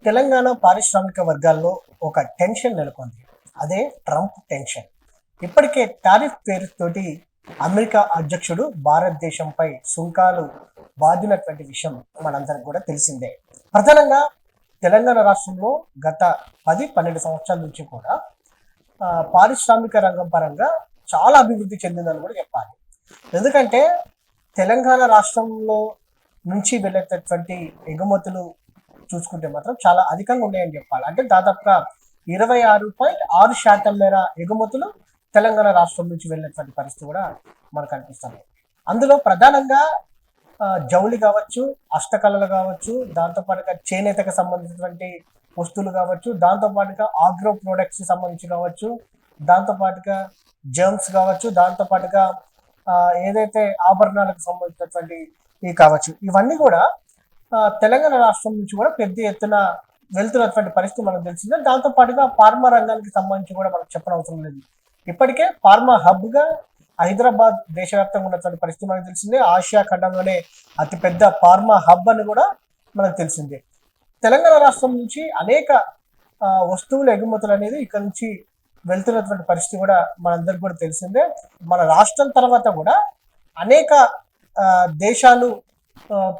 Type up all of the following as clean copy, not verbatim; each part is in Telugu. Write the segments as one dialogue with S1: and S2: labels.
S1: తెలంగాణ పారిశ్రామిక వర్గాల్లో ఒక టెన్షన్ నెలకొంది. అదే ట్రంప్ టెన్షన్. ఇప్పటికే టారిఫ్ పేరుతోటి అమెరికా అధ్యక్షుడు భారతదేశంపై సుంకాలు బాధినటువంటి విషయం మనందరికి కూడా తెలిసిందే. ప్రధానంగా తెలంగాణ రాష్ట్రంలో గత 10-12 సంవత్సరాల నుంచి కూడా పారిశ్రామిక రంగం పరంగా చాలా అభివృద్ధి చెందిందని కూడా చెప్పాలి. ఎందుకంటే తెలంగాణ రాష్ట్రంలో నుంచి వెళ్ళేటటువంటి ఎగుమతులు చూసుకుంటే మాత్రం చాలా అధికంగా ఉన్నాయని చెప్పాలి. అంటే దాదాపుగా 26.6% మేర ఎగుమతులు తెలంగాణ రాష్ట్రం నుంచి వెళ్ళినటువంటి పరిస్థితి కూడా మనకు కనిపిస్తుంది. అందులో ప్రధానంగా జౌళి కావచ్చు, హస్తకళలు కావచ్చు, దాంతోపాటుగా చేనేతకు సంబంధించినటువంటి వస్తువులు కావచ్చు, దాంతోపాటుగా ఆగ్రో ప్రొడక్ట్స్ సంబంధించి కావచ్చు, దాంతోపాటుగా జర్మ్స్ కావచ్చు, దాంతోపాటుగా ఏదైతే ఆభరణాలకు సంబంధించినటువంటి ఇవి కావచ్చు, ఇవన్నీ కూడా తెలంగాణ రాష్ట్రం నుంచి కూడా పెద్ద ఎత్తున వెళ్తున్నటువంటి పరిస్థితి మనకు తెలిసిందే. దాంతో పాటుగా ఫార్మా రంగానికి సంబంధించి కూడా మనకు చెప్పనవసరం లేదు. ఇప్పటికే ఫార్మా హబ్ గా హైదరాబాద్ దేశవ్యాప్తంగా ఉన్నటువంటి పరిస్థితి మనకు తెలిసిందే. ఆసియా ఖండంలోనే అతిపెద్ద ఫార్మా హబ్ అని కూడా మనకు తెలిసిందే. తెలంగాణ రాష్ట్రం నుంచి అనేక వస్తువుల ఎగుమతులు అనేది ఇక్కడ నుంచి వెళ్తున్నటువంటి పరిస్థితి కూడా మనందరికి కూడా తెలిసిందే. మన రాష్ట్రం తర్వాత కూడా అనేక దేశాలు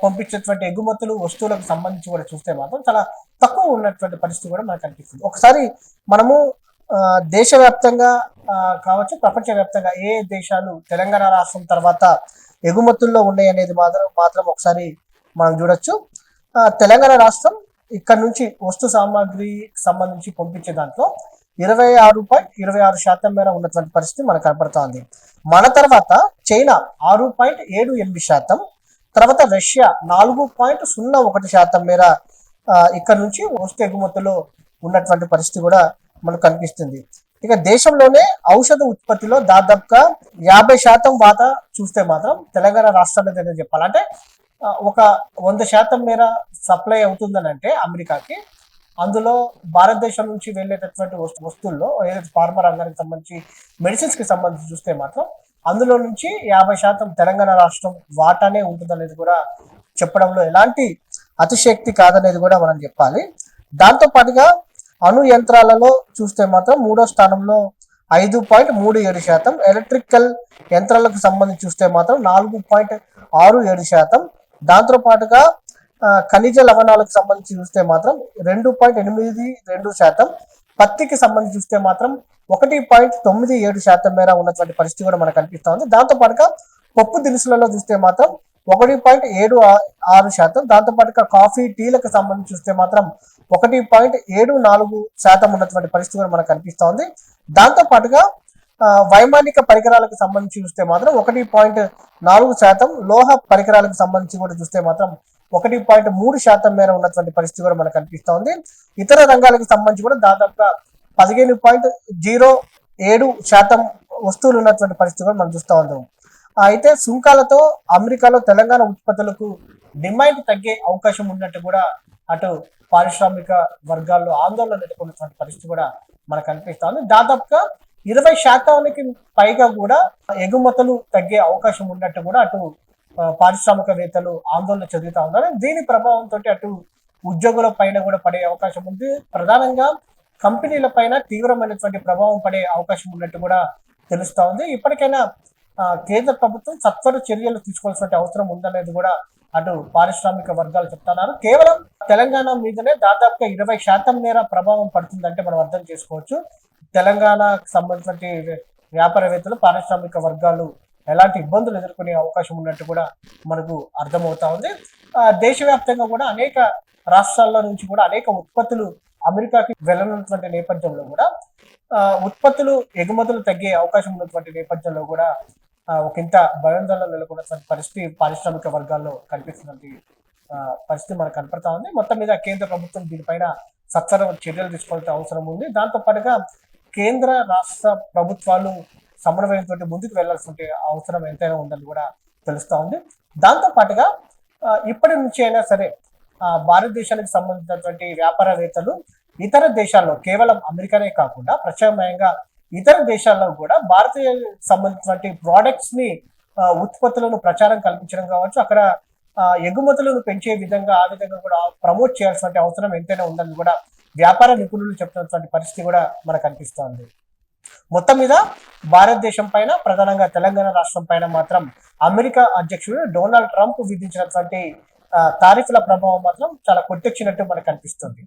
S1: పంపించేటువంటి ఎగుమతులు వస్తువులకు సంబంధించి కూడా చూస్తే మాత్రం చాలా తక్కువ ఉన్నటువంటి పరిస్థితి కూడా మనకు కనిపిస్తుంది. ఒకసారి మనము దేశవ్యాప్తంగా కావచ్చు, ప్రపంచవ్యాప్తంగా ఏ దేశాలు తెలంగాణ రాష్ట్రం తర్వాత ఎగుమతుల్లో ఉన్నాయి అనేది మాత్రం ఒకసారి మనం చూడొచ్చు. తెలంగాణ రాష్ట్రం ఇక్కడ నుంచి వస్తు సామాగ్రికి సంబంధించి పంపించే దాంట్లో 26.26% మేర ఉన్నటువంటి పరిస్థితి మనకు కనపడుతోంది. మన తర్వాత చైనా 6.78%, తర్వాత రష్యా 4.01% మేర ఇక్కడ నుంచి వస్తు ఎగుమతుల్లో ఉన్నటువంటి పరిస్థితి కూడా మనకు కనిపిస్తుంది. ఇక దేశంలోనే ఔషధ ఉత్పత్తిలో దాదాపుగా 50% వాటా చూస్తే మాత్రం తెలంగాణ రాష్ట్రానికి చెప్పాలంటే ఒక 100% మేర సప్లై అవుతుందని అంటే అమెరికాకి, అందులో భారతదేశం నుంచి వెళ్ళేటటువంటి వస్తువుల్లో ఏదైతే ఫార్మా రంగానికి సంబంధించి మెడిసిన్స్ కి సంబంధించి చూస్తే మాత్రం అందులో నుంచి 50% తెలంగాణ రాష్ట్రం వాటానే ఉంటుందనేది కూడా చెప్పడంలో ఎలాంటి అతిశక్తి కాదనేది కూడా మనం చెప్పాలి. దాంతో పాటుగా అణు యంత్రాలలో చూస్తే మాత్రం 3వ స్థానంలో 5.37%, ఎలక్ట్రికల్ యంత్రాలకు సంబంధించి చూస్తే మాత్రం 4.67%, దాంతో పాటుగా ఖనిజ లవణాలకు సంబంధించి చూస్తే మాత్రం 2.82%, పత్తికి సంబంధించి చూస్తే మాత్రం 1.97% మేర ఉన్నటువంటి పరిస్థితి కూడా మనకు కనిపిస్తా ఉంది. దాంతో పాటుగా పప్పు దినుసులలో చూస్తే మాత్రం 1.76%, దాంతో పాటుగా కాఫీ టీలకు సంబంధించి చూస్తే మాత్రం 1.74% ఉన్నటువంటి పరిస్థితి కూడా మనకు కనిపిస్తా ఉంది. దాంతో పాటుగా వైమానిక పరికరాలకు సంబంధించి చూస్తే మాత్రం 1.4%, లోహ పరికరాలకు సంబంధించి కూడా చూస్తే మాత్రం 1.3% మేర ఉన్నటువంటి పరిస్థితి కూడా మనకు కనిపిస్తా ఉంది. ఇతర రంగాలకు సంబంధించి కూడా దాదాపుగా 15.07% వస్తువులు ఉన్నటువంటి పరిస్థితి కూడా మనం చూస్తూ ఉంటాం. అయితే సుంకాలతో అమెరికాలో తెలంగాణ ఉత్పత్తులకు డిమాండ్ తగ్గే అవకాశం ఉన్నట్టు కూడా అటు పారిశ్రామిక వర్గాల్లో ఆందోళన నెలకొన్నటువంటి పరిస్థితి కూడా మనకు కనిపిస్తా ఉంది. దాదాపుగా 20% పైగా కూడా ఎగుమతులు తగ్గే అవకాశం ఉన్నట్టు కూడా అటు పారిశ్రామికవేత్తలు ఆందోళన చెందుతా ఉన్నారు. దీని ప్రభావంతో అటు ఉద్యోగుల పైన కూడా పడే అవకాశం ఉంది. ప్రధానంగా కంపెనీల పైన తీవ్రమైనటువంటి ప్రభావం పడే అవకాశం ఉన్నట్టు కూడా తెలుస్తా ఉంది. ఇప్పటికైనా కేంద్ర ప్రభుత్వం సత్వర చర్యలు తీసుకోవాల్సిన అవసరం ఉందనేది కూడా అటు పారిశ్రామిక వర్గాలు చెప్తున్నారు. కేవలం తెలంగాణ మీదనే దాదాపుగా 20% మేర ప్రభావం పడుతుందంటే మనం అర్థం చేసుకోవచ్చు. తెలంగాణకు సంబంధించిన వ్యాపారవేత్తలు, పారిశ్రామిక వర్గాలు ఎలాంటి ఇబ్బందులు ఎదుర్కొనే అవకాశం ఉన్నట్టు కూడా మనకు అర్థమవుతా ఉంది. దేశవ్యాప్తంగా కూడా అనేక రాష్ట్రాల నుంచి కూడా అనేక ఉత్పత్తులు అమెరికాకి వెళ్ళనున్నటువంటి నేపథ్యంలో కూడా ఉత్పత్తులు ఎగుమతులు తగ్గే అవకాశం ఉన్నటువంటి నేపథ్యంలో కూడా ఒకంత భయాందోళన నెలకొన్నటువంటి పరిస్థితి పారిశ్రామిక వర్గాల్లో కనిపిస్తున్నటువంటి పరిస్థితి మనకు కనపడతా ఉంది. మొత్తం మీద కేంద్ర ప్రభుత్వం దీనిపైన సత్వర చర్యలు తీసుకోవాల్సిన అవసరం ఉంది. దాంతో పాటుగా కేంద్ర రాష్ట్ర ప్రభుత్వాలు సమన్వయంతో ముందుకు వెళ్లాల్సిన అవసరం ఎంతైనా ఉందని కూడా తెలుస్తా ఉంది. దాంతో పాటుగా ఇప్పటి నుంచి అయినా సరే భారతదేశానికి సంబంధించినటువంటి వ్యాపారవేత్తలు ఇతర దేశాల్లో, కేవలం అమెరికానే కాకుండా ప్రత్యామ్నాయంగా ఇతర దేశాల్లో కూడా భారతీయ సంబంధించినటువంటి ప్రోడక్ట్స్ ని ఉత్పత్తులను ప్రచారం కల్పించడం కావచ్చు, అక్కడ ఎగుమతులను పెంచే విధంగా ఆ విధంగా కూడా ప్రమోట్ చేయాల్సిన అవసరం ఎంతైనా ఉందని కూడా వ్యాపార నిపుణులు చెప్తున్నటువంటి పరిస్థితి కూడా మనకు కనిపిస్తోంది. మొత్తం మీద భారతదేశం పైన, ప్రధానంగా తెలంగాణ రాష్ట్రం పైన మాత్రం అమెరికా అధ్యక్షుడు డొనాల్డ్ ట్రంప్ విధించినటువంటి తారీఫ్ల ప్రభావం మాత్రం చాలా కొట్టొచ్చినట్టు మనకు కనిపిస్తుంది.